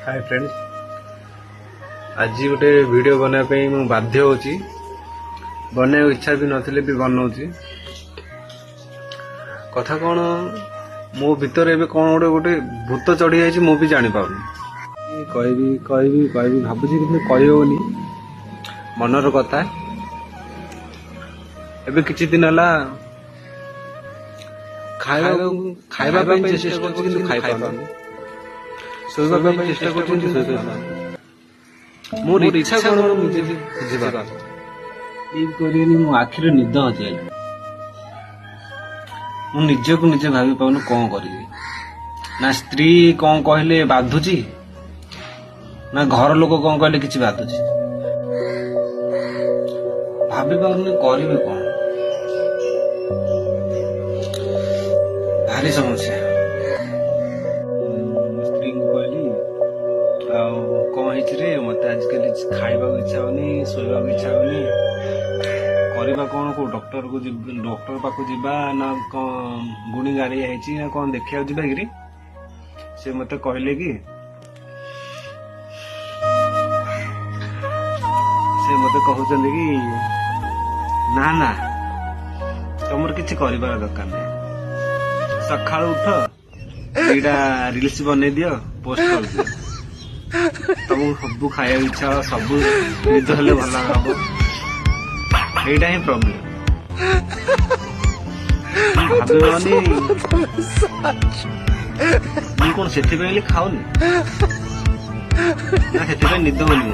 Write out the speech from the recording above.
Hi friends, आज गोटे video बनाने बाध्य होची। बनाए इच्छा भी नथिले भी बनाऊची। कथा कौन मो भीतर एबे कौन गोटे गोटे भूत चढ़ी जाइए मु भी जानी पाऊनी। कहबी भाबुची कि कहि होनी मनर कथा। एबे किछि दिन हला खाइबा पे चेष्टा करछि किंतु खाइ पाउनी। सोइबा पे चेष्टा करछि किंतु सोइ पाउनी। मोर इच्छा कोन मुझे बुझिबा ई करिनि मो आखिर निद हजे। मु निजको निजे भाबी पाउनु कोन करिवि। ना स्त्री कोन कहले बाधुची, ना घर लोक कोन कहले किछि बाधुची। भाबी पाउनु करिवि कोन। भारी समस्या। स्त्री को कहली कौन है मत आजकल खाइबा इच्छा होनी, शोवा इच्छा होनी, करवा कौन को डॉक्टर पाक जीवा ना गुणी गाड़ी है ना कौन देखा जा कि से मत कहले कि से मत कहते कि ना ना तुम किसी कर दरकार नहीं। सकाल उठ एटा रील्स बने दियो, पोस्ट कर दियो। तुमको सब खाया इच्छा, सब निद हेले भल हम। एटा ही प्रॉब्लम। भाभी मुझे कौन से खाऊनी ना से निद होनी।